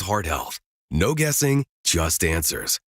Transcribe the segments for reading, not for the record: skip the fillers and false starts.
heart health. No guessing, just answers.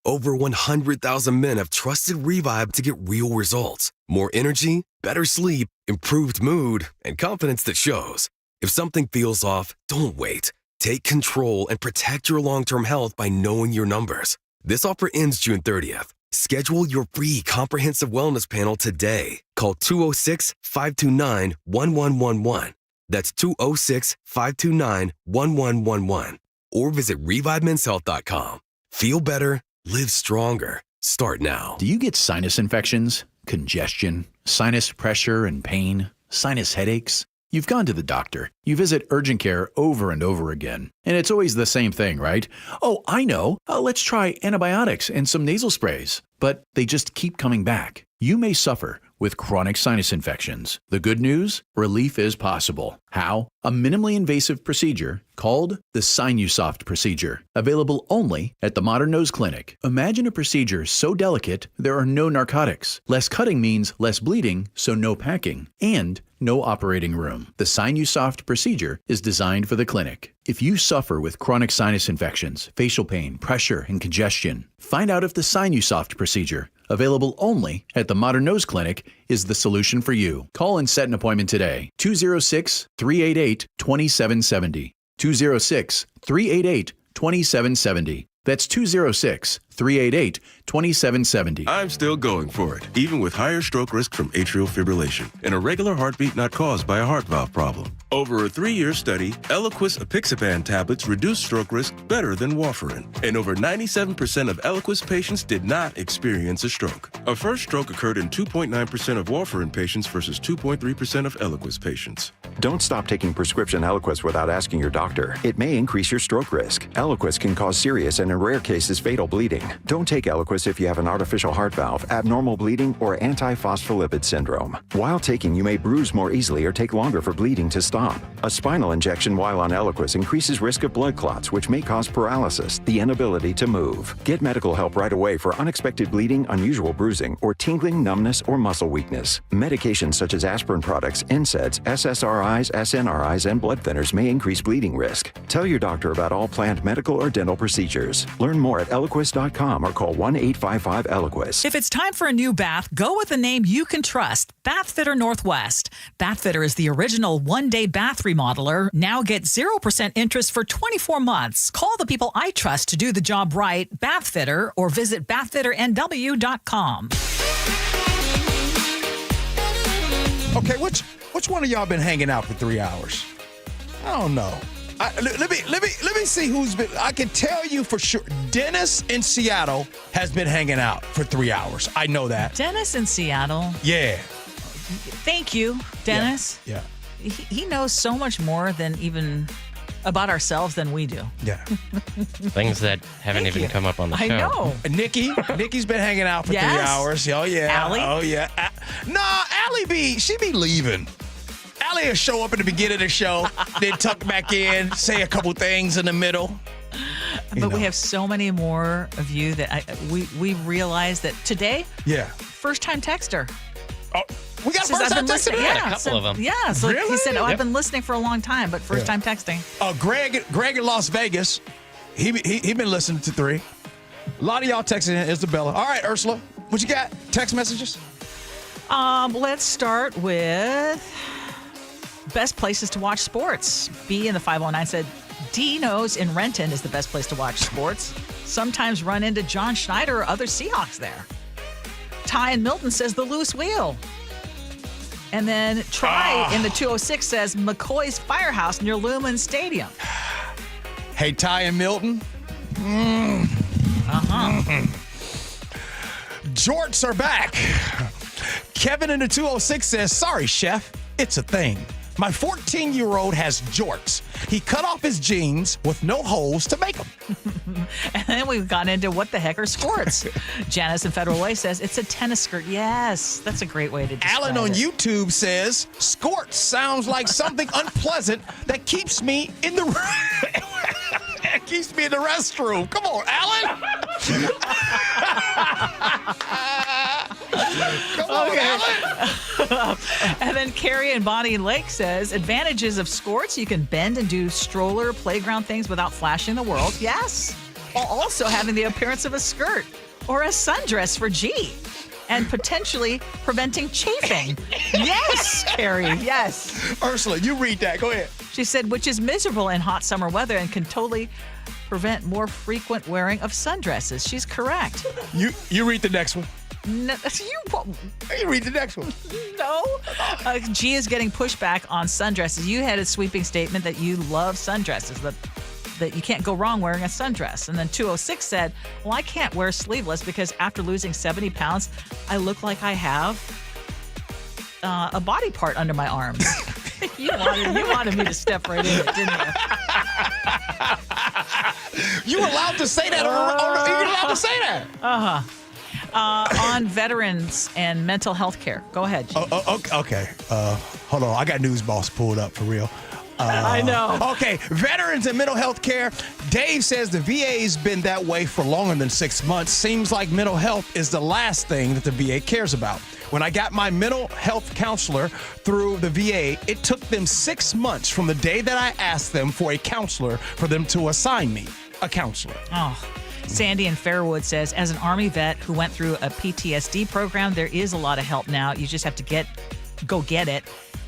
Over 100,000 men have trusted Revive to get real results. More energy, better sleep, improved mood, and confidence that shows. If something feels off, don't wait. Take control and protect your long-term health by knowing your numbers. This offer ends June 30th. Schedule your free comprehensive wellness panel today. Call 206-529-1111. That's 206-529-1111. Or visit ReviveMen'sHealth.com. Feel better. Live stronger. Start now. Do you get sinus infections, congestion, sinus pressure and pain, sinus headaches? You've gone to the doctor. You visit urgent care over and over again. And it's always the same thing, right? Oh, I know. Let's try antibiotics and some nasal sprays. But they just keep coming back. You may suffer with chronic sinus infections. The good news? Relief is possible. How? A minimally invasive procedure called the Sinusoft procedure, available only at the Modern Nose Clinic. Imagine a procedure so delicate there are no narcotics. Less cutting means less bleeding, so no packing, and no operating room. The Sinusoft procedure is designed for the clinic. If you suffer with chronic sinus infections, facial pain, pressure, and congestion, find out if the Sinusoft procedure, available only at the Modern Nose Clinic, is the solution for you. Call and set an appointment today. 206-388-2770. 206-388-2770. That's 206-388-2770. I'm still going for it, even with higher stroke risk from atrial fibrillation, and a regular heartbeat not caused by a heart valve problem. Over a 3-year study, Eliquis apixaban tablets reduce stroke risk better than warfarin, and over 97% of Eliquis patients did not experience a stroke. A first stroke occurred in 2.9% of warfarin patients versus 2.3% of Eliquis patients. Don't stop taking prescription Eliquis without asking your doctor. It may increase your stroke risk. Eliquis can cause serious and in rare cases fatal bleeding. Don't take Eliquis if you have an artificial heart valve, abnormal bleeding, or antiphospholipid syndrome. While taking, you may bruise more easily or take longer for bleeding to stop. A spinal injection while on Eliquis increases risk of blood clots, which may cause paralysis, the inability to move. Get medical help right away for unexpected bleeding, unusual bruising, or tingling, numbness, or muscle weakness. Medications such as aspirin products, NSAIDs, SSRIs, SNRIs, and blood thinners may increase bleeding risk. Tell your doctor about all planned medical or dental procedures. Learn more at Eliquis.com or call 1-855-ELIQUIS. If it's time for a new bath, go with a name you can trust, Bathfitter Northwest. Bathfitter is the original one-day bath remodeler. Now get 0% interest for 24 months. Call the people I trust to do the job right, Bathfitter, or visit bathfitternw.com. Okay, which one of y'all been hanging out for 3 hours? I don't know. Let me see who's been. I can tell you for sure. Dennis in Seattle has been hanging out for 3 hours. I know that. Dennis in Seattle? Yeah. Thank you, Dennis. Yeah. He knows so much more than even about ourselves than we do. Yeah. Things that haven't even come up on the show. I know. Nikki's been hanging out for 3 hours. Oh, yeah. Allie? Oh, yeah. Allie she be leaving. Allie will show up at the beginning of the show, then tuck back in, say a couple things in the middle. But we have so many more of you that we realized that today, first-time texter. Oh, we got a first-time texter? Yeah, a couple of them. Yeah, so really? He said, I've been listening for a long time, but first-time texting. Greg in Las Vegas, he been listening to 3. A lot of y'all texting in, Isabella. All right, Ursula, what you got? Text messages? Let's start with best places to watch sports. B in the 509 said, D knows in Renton is the best place to watch sports. Sometimes run into John Schneider or other Seahawks there. Ty in Milton says the Loose Wheel. And then Try in the 206 says McCoy's Firehouse near Lumen Stadium. Hey, Ty in Milton. Jorts are back. Kevin in the 206 says, sorry, chef, it's a thing. My 14-year-old has jorts. He cut off his jeans with no holes to make them. And then we've gone into what the heck are squirts. Janice in Federal Way says it's a tennis skirt. Yes, that's a great way to describe Alan on it. YouTube says squirts sounds like something unpleasant that keeps me in the restroom. Come on, Alan. Come on, Alan. And then Carrie and Bonnie Lake says, advantages of skirts. You can bend and do stroller playground things without flashing the world. Yes. While also having the appearance of a skirt or a sundress for G. And potentially preventing chafing. Yes, Carrie, yes. Ursula, you read that. Go ahead. She said, which is miserable in hot summer weather and can totally prevent more frequent wearing of sundresses. She's correct. You read the next one. No, You read the next one. no. G is getting pushback on sundresses. You had a sweeping statement that you love sundresses, that you can't go wrong wearing a sundress. And then 206 said, well, I can't wear sleeveless because after losing 70 pounds, I look like I have a body part under my arms. You wanted me to step right in it, didn't you? You allowed to say that? You're allowed to say that? On veterans and mental health care. Go ahead, G. Okay. Hold on. I got News Boss pulled up for real. I know. Okay, veterans and mental health care. Dave says the VA's been that way for longer than 6 months. Seems like mental health is the last thing that the VA cares about. When I got my mental health counselor through the VA, it took them 6 months from the day that I asked them for a counselor for them to assign me a counselor. Oh. Sandy in Fairwood says, as an Army vet who went through a PTSD program, there is a lot of help now. You just have to go get it.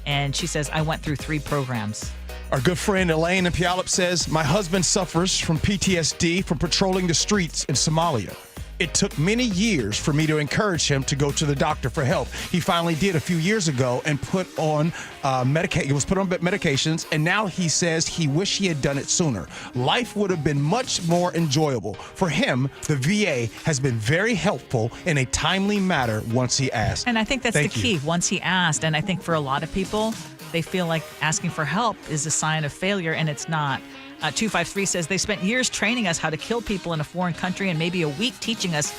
And she says, I went through 3 programs. Our good friend Elaine in Puyallup says, my husband suffers from PTSD from patrolling the streets in Somalia. It took many years for me to encourage him to go to the doctor for help. He finally did a few years ago and put on medications, and now he says he wished he had done it sooner. Life would have been much more enjoyable. For him, the VA has been very helpful in a timely manner once he asked. And I think that's the key, once he asked. And I think for a lot of people, they feel like asking for help is a sign of failure, and it's not. 253 says they spent years training us how to kill people in a foreign country and maybe a week teaching us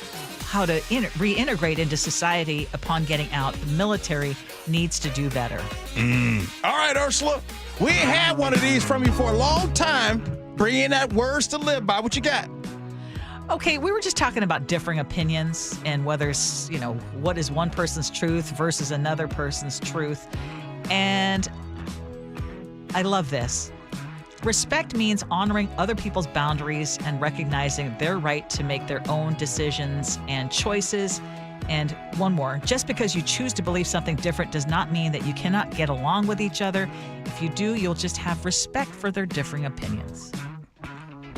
how to reintegrate into society upon getting out. The military needs to do better. All right, Ursula. We ain't had one of these from you for a long time. Bring in that words to live by. What you got? Okay, we were just talking about differing opinions and whether, what is one person's truth versus another person's truth. And I love this. Respect means honoring other people's boundaries and recognizing their right to make their own decisions and choices. And one more, just because you choose to believe something different does not mean that you cannot get along with each other. If you do, you'll just have respect for their differing opinions.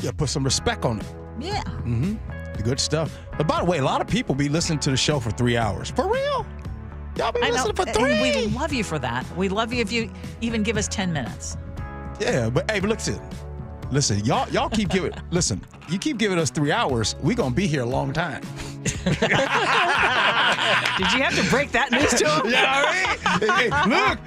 Yeah, put some respect on it. Yeah. Mm-hmm. The good stuff. But by the way, a lot of people be listening to the show for 3 hours. For real? Y'all be listening for 3? And we love you for that. We love you if you even give us 10 minutes. Yeah, but hey, listen, y'all keep giving. Listen, you keep giving us 3 hours, we gonna be here a long time. Did you have to break that news to him? Yeah, all right. Hey, look,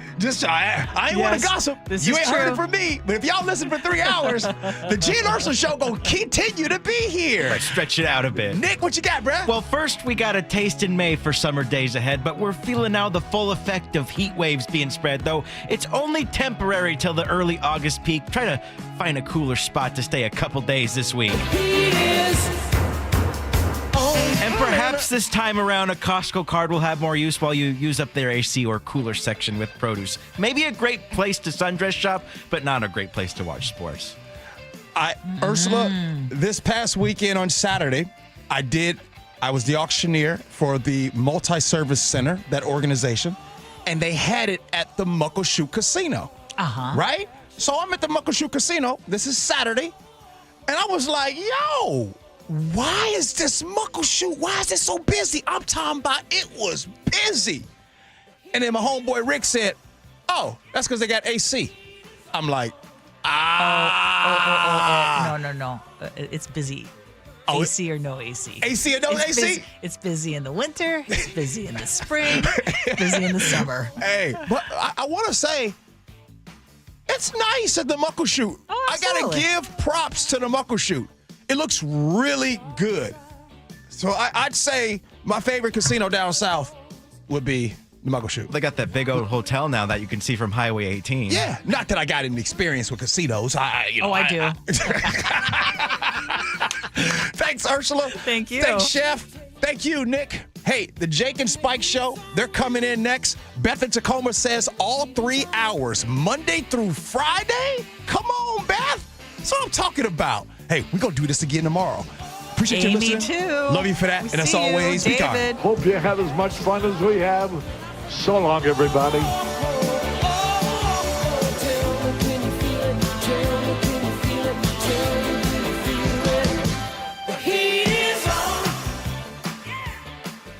I ain't want to gossip. You ain't heard it from me, but if y'all listen for 3 hours, the Gee and Ursula Show gonna continue to be here. Let's stretch it out a bit. Nick, what you got, bruh? Well, first we got a taste in May for summer days ahead, but we're feeling now the full effect of heat waves being spread, though it's only temporary till the early August peak. Try to find a cooler spot to stay a couple days this week. And perhaps this time around, a Costco card will have more use while you use up their AC or cooler section with produce. Maybe a great place to sundress shop, but not a great place to watch sports. Ursula, this past weekend on Saturday, I was the auctioneer for the Multi-Service Center, that organization, and they had it at the Muckleshoot Casino. Right? So I'm at the Muckleshoot Casino. This is Saturday. And I was like, yo, why is this Muckleshoot? Why is it so busy? I'm talking about it was busy. And then my homeboy Rick said, oh, that's because they got AC. I'm like, No. It's busy. AC or no AC. AC or no AC? It's busy in the winter. It's busy in the spring. It's busy in the summer. Hey, but I want to say, it's nice at the Muckleshoot. Oh, I got to give props to the Muckleshoot. It looks really good. So I'd say my favorite casino down south would be the Muckleshoot. They got that big old hotel now that you can see from Highway 18. Yeah, not that I got any experience with casinos. I do. Thanks, Ursula. Thank you. Thanks, Chef. Thank you, Nick. Hey, the Jake and Spike Show, they're coming in next. Beth in Tacoma says all 3 hours, Monday through Friday? Come on, Beth. That's what I'm talking about. Hey, we're going to do this again tomorrow. Appreciate you listening. Me too. Love you for that. We'll and as see always, you, be kind. David. Hope you have as much fun as we have. So long, everybody.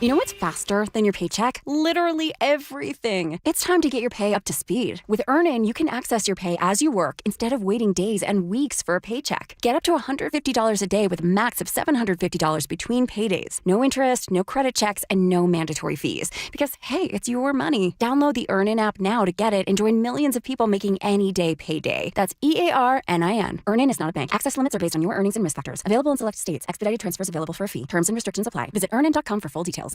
You know what's faster than your paycheck? Literally everything. It's time to get your pay up to speed. With Earnin, you can access your pay as you work instead of waiting days and weeks for a paycheck. Get up to $150 a day with a max of $750 between paydays. No interest, no credit checks, and no mandatory fees. Because, hey, it's your money. Download the Earnin app now to get it and join millions of people making any day payday. That's EARNIN. Earnin is not a bank. Access limits are based on your earnings and risk factors. Available in select states. Expedited transfers available for a fee. Terms and restrictions apply. Visit earnin.com for full details.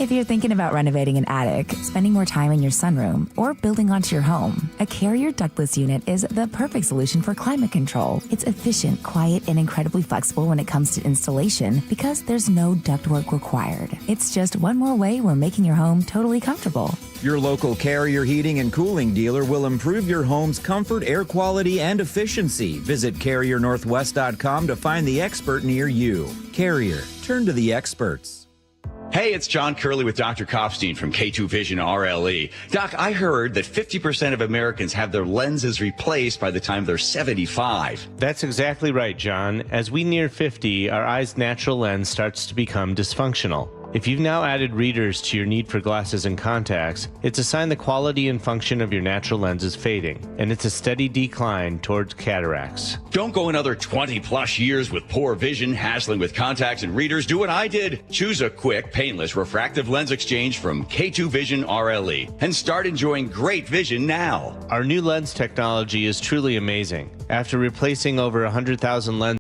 If you're thinking about renovating an attic, spending more time in your sunroom, or building onto your home, a Carrier ductless unit is the perfect solution for climate control. It's efficient, quiet, and incredibly flexible when it comes to installation because there's no ductwork required. It's just one more way we're making your home totally comfortable. Your local Carrier heating and cooling dealer will improve your home's comfort, air quality, and efficiency. Visit CarrierNorthwest.com to find the expert near you. Carrier, turn to the experts. Hey, it's John Curley with Dr. Kopstein from K2 Vision RLE. Doc, I heard that 50% of Americans have their lenses replaced by the time they're 75. That's exactly right, John. As we near 50, our eye's natural lens starts to become dysfunctional. If you've now added readers to your need for glasses and contacts, it's a sign the quality and function of your natural lens is fading, and it's a steady decline towards cataracts. Don't go another 20 plus years with poor vision, hassling with contacts and readers. Do what I did. Choose a quick, painless refractive lens exchange from K2 Vision RLE and start enjoying great vision now. Our new lens technology is truly amazing. After replacing over 100,000 lenses